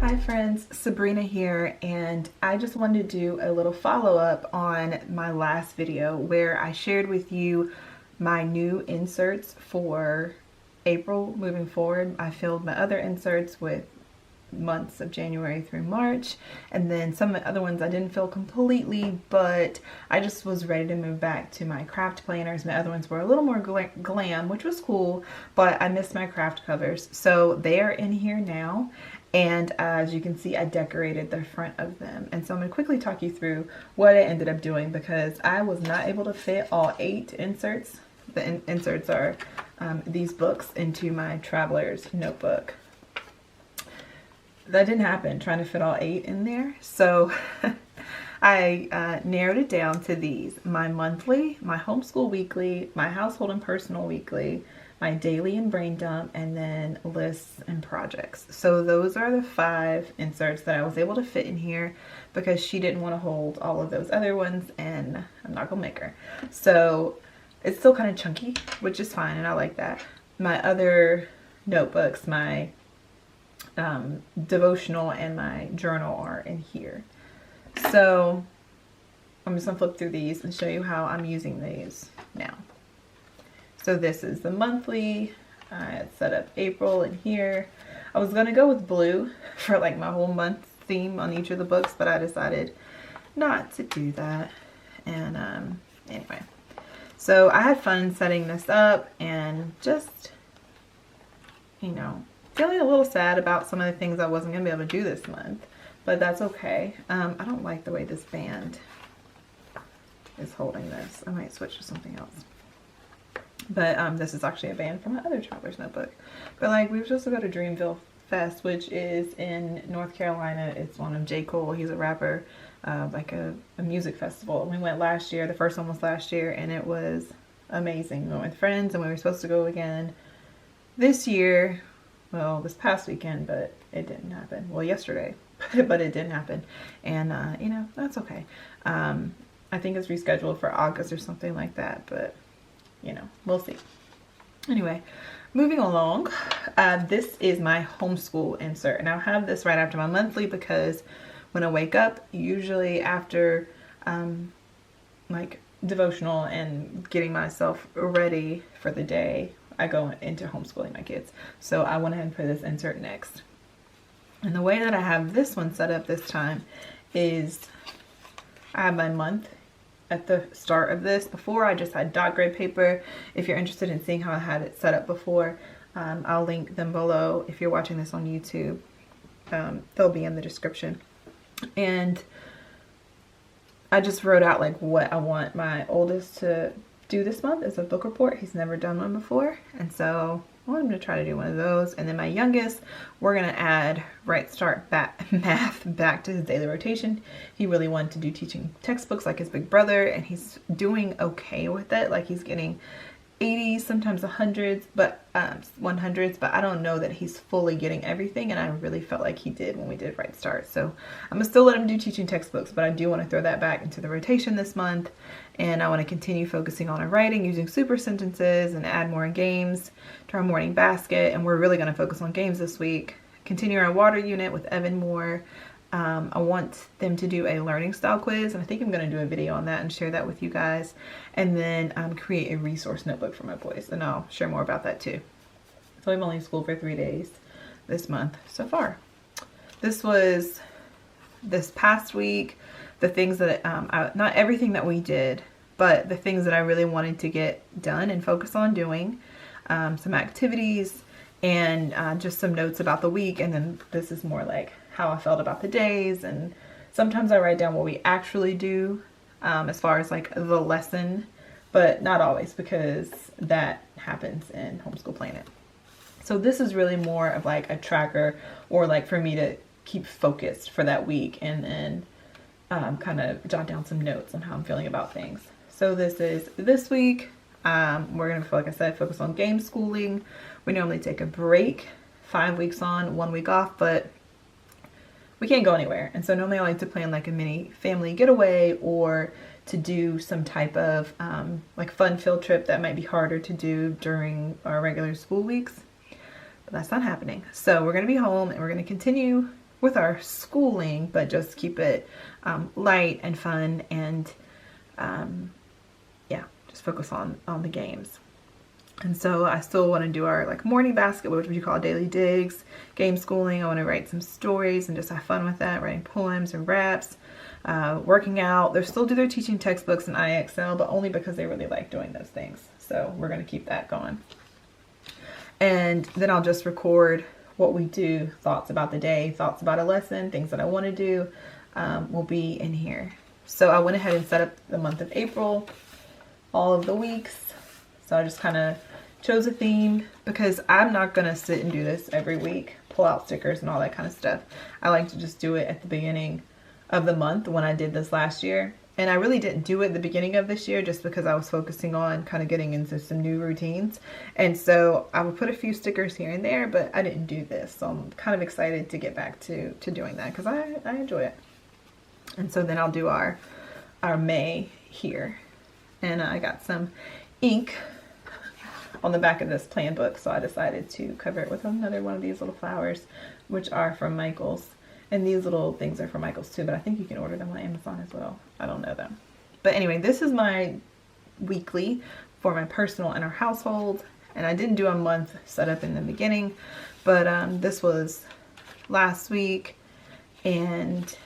Hi friends, Sabrina here, and I just wanted to do a little follow-up on my last video where I shared with you my new inserts for April moving forward. I filled my other inserts with months of January through March, and then some other ones I didn't fill completely, but I just was ready to move back to my craft planners. My other ones were a little more glam, which was cool, but I missed my craft covers, so they are in here now. And as you can see, I decorated the front of them. And so I'm going to quickly talk you through what I ended up doing because I was not able to fit all 8 inserts. The inserts are these books into my Traveler's notebook. That didn't happen, trying to fit all 8 in there. So I narrowed it down to these: my monthly, my homeschool weekly, my household and personal weekly, my daily and brain dump, and then lists and projects. So those are the 5 inserts that I was able to fit in here because she didn't want to hold all of those other ones, and I'm not gonna make her. So it's still kind of chunky, which is fine, and I like that. My other notebooks, my devotional and my journal are in here. So I'm just gonna flip through these and show you how I'm using these now. So this is the monthly. I had set up April in here. I was gonna go with blue for like my whole month theme on each of the books, but I decided not to do that. And anyway, so I had fun setting this up and just, you know, feeling a little sad about some of the things I wasn't gonna be able to do this month, but that's okay. I don't like the way this band is holding this. I might switch to something else. But this is actually a band from my other Traveler's notebook. But like, we were supposed to go to Dreamville Fest, which is in North Carolina. It's one of J. Cole. He's a rapper, like a music festival. And we went last year. The first one was last year, and it was amazing. We went with friends, and we were supposed to go again this year. Well, this past weekend, but it didn't happen. Well, yesterday, but it didn't happen. And, you know, that's okay. I think it's rescheduled for August or something like that, but you know, we'll see. Anyway, moving along, this is my homeschool insert, and I'll have this right after my monthly because when I wake up, usually after like devotional and getting myself ready for the day, I go into homeschooling my kids. So I went ahead and put this insert next. And the way that I have this one set up this time is I have my month at the start of this. Before, I just had dot grid paper. If you're interested in seeing how I had it set up before, I'll link them below. If you're watching this on YouTube, they'll be in the description. And I just wrote out like what I want my oldest to do this month as a book report. He's never done one before, and so I want him to try to do one of those. And then my youngest, we're gonna add Right Start Math back to his daily rotation. He really wanted to do teaching textbooks like his big brother, and he's doing okay with it. Like, he's getting 80s, sometimes 100s, but 100s, but I don't know that he's fully getting everything, and I really felt like he did when we did Right Start. So I'm gonna still let him do teaching textbooks, but I do want to throw that back into the rotation this month, and I want to continue focusing on our writing using super sentences and add more games to our morning basket. And we're really going to focus on games this week. Continue our water unit with Evan Moore. I want them to do a learning style quiz, and I think I'm going to do a video on that and share that with you guys. And then create a resource notebook for my boys, and I'll share more about that too. So I'm only in school for 3 days this month so far. This was this past week, the things that, not everything that we did, but the things that I really wanted to get done and focus on doing, some activities, and just some notes about the week. And then this is more like how I felt about the days, and sometimes I write down what we actually do as far as like the lesson, but not always, because that happens in Homeschool Planet. So this is really more of like a tracker, or like for me to keep focused for that week, and then kind of jot down some notes on how I'm feeling about things. So this is this week. We're going to, like I said, focus on game schooling. We normally take a break, 5 weeks on, 1 week off, but we can't go anywhere. And so normally I like to plan like a mini family getaway, or to do some type of like fun field trip that might be harder to do during our regular school weeks. But that's not happening. So we're going to be home and we're going to continue with our schooling, but just keep it light and fun, and yeah, just focus on the games. And so I still want to do our like morning basket, which we call daily digs, game schooling. I want to write some stories and just have fun with that, writing poems and raps, working out. They still do their teaching textbooks in IXL, but only because they really like doing those things. So we're going to keep that going. And then I'll just record what we do, thoughts about the day, thoughts about a lesson, things that I want to do will be in here. So I went ahead and set up the month of April, all of the weeks. So I just kind of chose a theme because I'm not going to sit and do this every week, pull out stickers and all that kind of stuff. I like to just do it at the beginning of the month when I did this last year. And I really didn't do it at the beginning of this year just because I was focusing on kind of getting into some new routines. And so I would put a few stickers here and there, but I didn't do this. So I'm kind of excited to get back to doing that because I enjoy it. And so then I'll do our May here. And I got some ink on the back of this plan book, so I decided to cover it with another one of these little flowers, which are from Michael's. And these little things are from Michael's too, but I think you can order them on Amazon as well. I don't know them. But anyway, this is my weekly for my personal and our household. And I didn't do a month setup in the beginning, but this was last week, and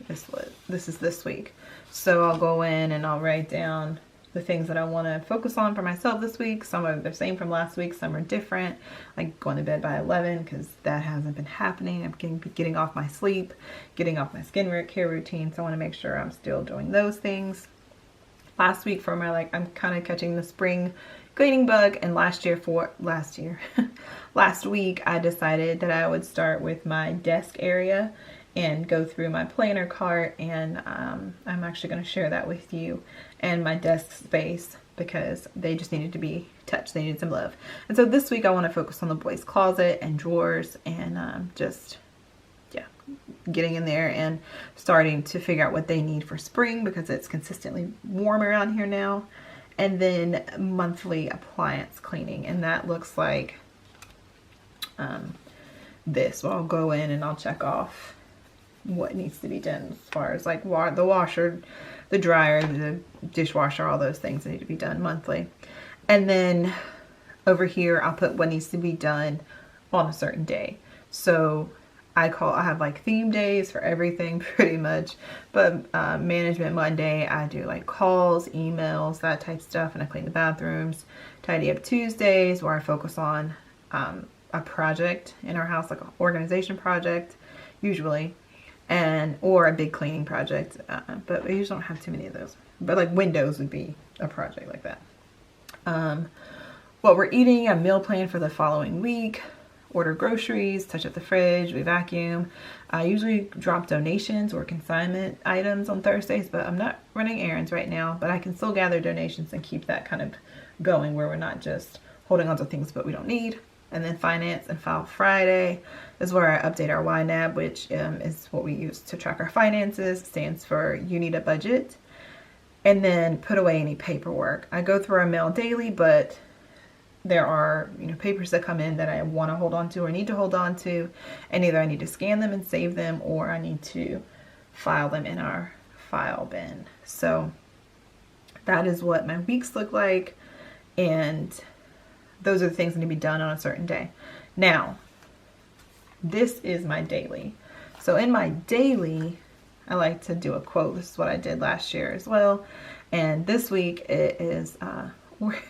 this is this week. So I'll go in and I'll write down the things that I want to focus on for myself this week. Some are the same from last week, some are different, like going to bed by 11 because that hasn't been happening. I'm getting off my sleep, getting off my skincare routine, so I want to make sure I'm still doing those things. Last week for my I'm kind of catching the spring cleaning bug, and last week I decided that I would start with my desk area and go through my planner cart, and I'm actually going to share that with you, and my desk space, because they just needed to be touched. They needed some love. And so this week I want to focus on the boys' closet and drawers, and just getting in there and starting to figure out what they need for spring, because it's consistently warm around here now. And then monthly appliance cleaning, and that looks like this. So I'll go in and I'll check off what needs to be done as far as like the washer, the dryer, the dishwasher, all those things that need to be done monthly. And then over here I'll put what needs to be done on a certain day. So I have like theme days for everything pretty much, but management Monday I do like calls, emails, that type stuff, and I clean the bathrooms. Tidy up Tuesdays where I focus on a project in our house, like an organization project usually, or a big cleaning project, but we usually don't have too many of those. But like windows would be a project like that. What we're eating, a meal plan for the following week, order groceries, touch up the fridge, we vacuum. I usually drop donations or consignment items on Thursdays, but I'm not running errands right now, but I can still gather donations and keep that kind of going where we're not just holding on to things but we don't need. And then finance and file Friday is where I update our YNAB, which is what we use to track our finances. It stands for You Need a Budget. And then put away any paperwork. I go through our mail daily, but there are papers that come in that I want to hold on to or need to hold on to, and either I need to scan them and save them, or I need to file them in our file bin. So that is what my weeks look like, and those are the things that need to be done on a certain day. Now, this is my daily. So in my daily, I like to do a quote. This is what I did last year as well. And this week it is,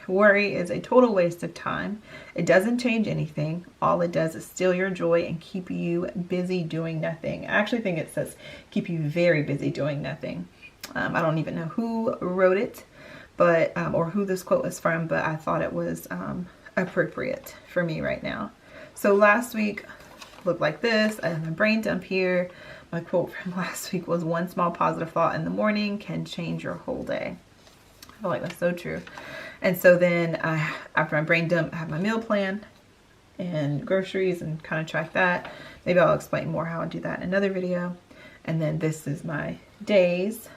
worry is a total waste of time. It doesn't change anything. All it does is steal your joy and keep you busy doing nothing. I actually think it says keep you very busy doing nothing. I don't even know who wrote it, but or who this quote was from, but I thought it was appropriate for me right now. So last week looked like this. I have my brain dump here. My quote from last week was, one small positive thought in the morning can change your whole day. I feel like that's so true. And so then after my brain dump, I have my meal plan and groceries and kind of track that. Maybe I'll explain more how I do that in another video. And then this is my days.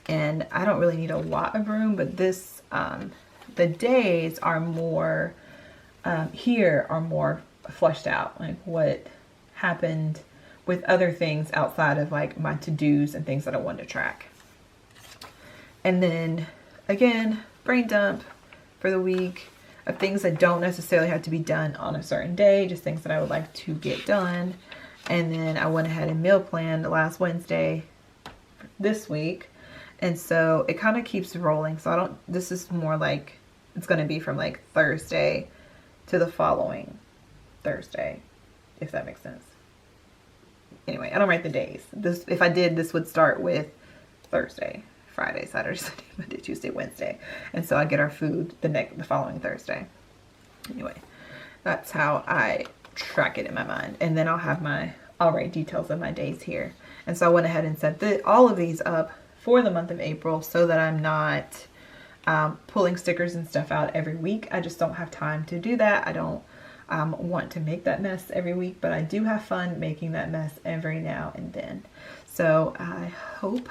and I don't really need a lot of room, but this, the days are more, here are more flushed out, like what happened with other things outside of like my to-dos and things that I wanted to track. And then again, brain dump for the week of things that don't necessarily have to be done on a certain day, just things that I would like to get done. And then I went ahead and meal planned last Wednesday this week. And so it kind of keeps rolling. So this is more like, it's going to be from like Thursday to the following Thursday, if that makes sense. Anyway, I don't write the days. If I did, this would start with Thursday, Friday, Saturday, Sunday, Monday, Tuesday, Wednesday. And so I get our food the following Thursday. Anyway, that's how I track it in my mind. And then I'll write details of my days here. And so I went ahead and set all of these up for the month of April so that I'm not pulling stickers and stuff out every week. I just don't have time to do that. I don't want to make that mess every week, but I do have fun making that mess every now and then. So I hope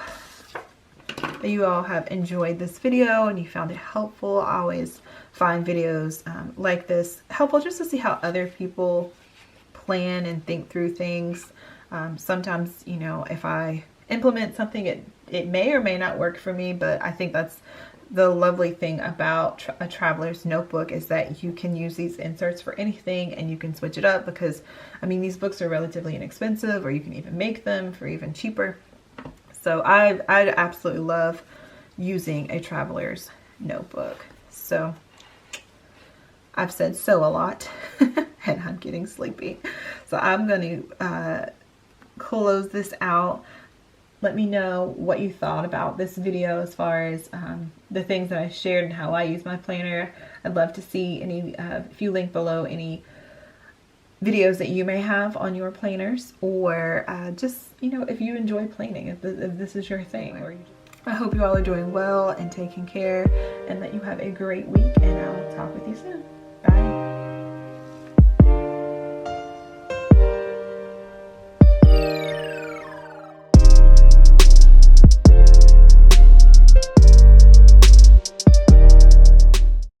that you all have enjoyed this video and you found it helpful. I always find videos like this helpful just to see how other people plan and think through things. Sometimes, you know, if I implement something, it may or may not work for me, but I think that's the lovely thing about a traveler's notebook, is that you can use these inserts for anything and you can switch it up, because I mean, these books are relatively inexpensive, or you can even make them for even cheaper. So I absolutely love using a traveler's notebook. So I've said so a lot and I'm getting sleepy. So I'm going to close this out. Let me know what you thought about this video as far as the things that I shared and how I use my planner. I'd love to see any, if you link below, any videos that you may have on your planners, or just, you know, if you enjoy planning, if this is your thing. I hope you all are doing well and taking care, and that you have a great week, and I'll talk with you soon. Bye.